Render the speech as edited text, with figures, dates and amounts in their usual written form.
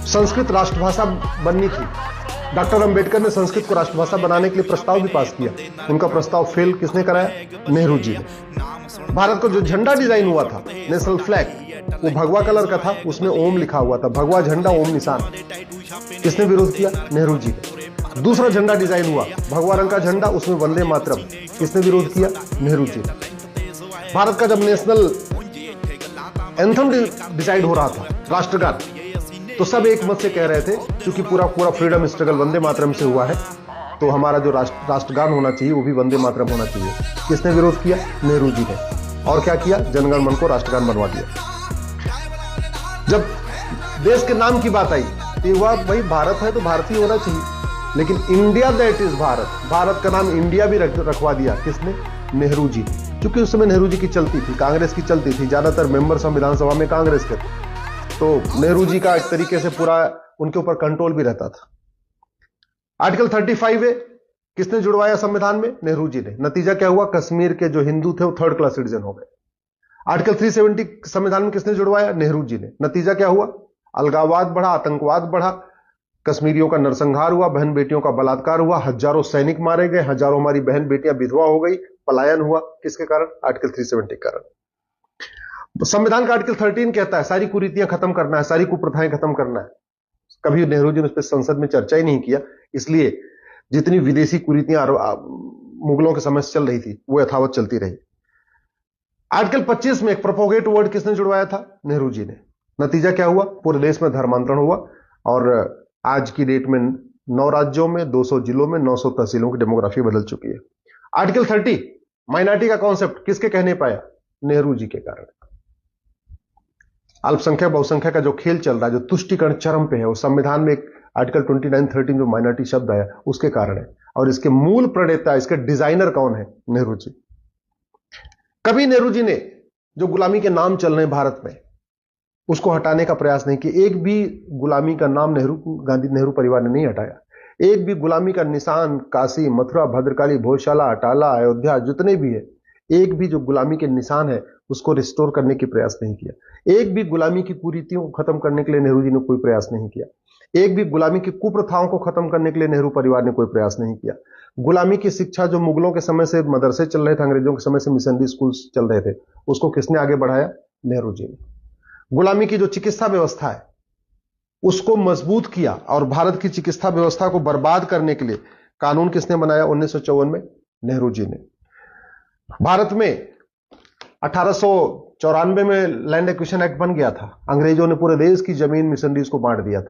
संस्कृत राष्ट्रभाषा बननी थी। डॉक्टर अंबेडकर ने संस्कृत को राष्ट्रभाषा बनाने के लिए प्रस्ताव भी पास किया। उनका प्रस्ताव फेल किसने कराया? नेहरू जी ने। भारत का जो झंडा डिजाइन हुआ था, नेशनल फ्लैग, वो भगवा कलर का था, उसमें ओम लिखा हुआ था, भगवा झंडा ओम निशान। किसने विरोध किया? नेहरू जी ने। दूसरा झंडा डिजाइन हुआ, भगवा रंग का झंडा, उसमें वंदे मातरम। किसने विरोध किया? नेहरू जी ने। भारत का जब नेशनल एंथम डिसाइड हो रहा था, राष्ट्रगान, तो सब एक मत से कह रहे थे क्योंकि पूरा फ्रीडम स्ट्रगल वंदे मातरम से हुआ है, तो हमारा जो राष्ट्रगान होना चाहिए वो भी वंदे मातरम होना चाहिए। किसने विरोध किया? नेहरू जी ने। और क्या किया? जनगण मन को राष्ट्रगान बनवा दिया। जब देश के नाम की बात आई तो हुआ भाई भारत है तो भारतीय होना चाहिए, लेकिन India that is Bharat, Bharat का नाम इंडिया भी रखवा दिया। किसने? नेहरू जी। क्योंकि उस समय नेहरू जी की चलती थी, कांग्रेस की चलती थी, ज्यादातर मेंबर संविधान सभा में कांग्रेस के थे, तो नेहरू जी का एक तरीके से पूरा उनके ऊपर कंट्रोल भी रहता था। आर्टिकल 35 है, किसने जुड़वाया संविधान में? नेहरू जी ने। नतीजा क्या हुआ? कश्मीर के जो हिंदू थे वो थर्ड क्लास सिटीजन हो गए। आर्टिकल 370 संविधान में किसने जुड़वाया? नेहरू जी ने। नतीजा क्या हुआ? अलगाववाद बढ़ा, आतंकवाद बढ़ा, कश्मीरियों का नरसंहार हुआ, बहन बेटियों का बलात्कार हुआ, हजारों सैनिक मारे गए, हजारों हमारी बहन बेटियां विधवा हो गई, पलायन हुआ। किसके कारण? आर्टिकल 370 के कारण। संविधान का आर्टिकल 13 कहता है सारी कुरीतियां खत्म करना है, सारी कुप्रथाएं खत्म करना है। कभी नेहरू जी ने उस पर संसद में चर्चा ही नहीं किया, इसलिए जितनी विदेशी कुरीतियां मुगलों के समय से चल रही थी वो यथावत चलती रही। आर्टिकल 25 में एक प्रोपोगेट वर्ड किसने जुड़वाया था? नेहरू जी ने। नतीजा क्या हुआ? पूरे देश में धर्मांतरण हुआ और आज की डेट में 9 राज्यों में, 200 जिलों में, 900 तहसीलों की डेमोग्राफी बदल चुकी है। आर्टिकल 30 माइनॉरिटी का कॉन्सेप्ट किसके कहने पाया? नेहरू जी के कारण। अल्पसंख्यक बहुसंख्यक का जो खेल चल रहा है, जो तुष्टिकरण चरम पे है, वो संविधान में एक आर्टिकल 29-13 जो माइनॉरिटी शब्द आया उसके कारण है। और इसके मूल प्रणेता, इसके डिजाइनर कौन है? नेहरू जी। कभी नेहरू जी ने जो गुलामी के नाम चल रहे हैं भारत में उसको हटाने का प्रयास नहीं किया। एक भी गुलामी का नाम नेहरू परिवार ने नहीं हटाया। एक भी गुलामी का निशान काशी, मथुरा, भद्रकाली, भोजशाला, अटाला, अयोध्या, जितने भी है, एक भी जो गुलामी के निशान है उसको रिस्टोर करने की प्रयास नहीं किया। एक भी गुलामी की कुरीतियों को खत्म करने के लिए नेहरू जी ने कोई प्रयास नहीं किया। एक भी गुलामी की कुप्रथाओं को खत्म करने के लिए नेहरू परिवार ने कोई प्रयास नहीं किया। गुलामी की शिक्षा जो मुगलों के समय से मदरसे चल रहे थे, अंग्रेजों के समय से मिशनरी स्कूल चल रहे थे, उसको किसने आगे बढ़ाया? नेहरू जी ने। गुलामी की जो चिकित्सा व्यवस्था है उसको मजबूत किया और भारत की चिकित्सा व्यवस्था को बर्बाद करने के लिए कानून किसने बनाया? 1954 में नेहरू जी ने। भारत में 1894 में लैंड एक्विजिशन एक्ट बन गया था। अंग्रेजों ने पूरे देश की जमीन मिशनरीज को बांट दिया था।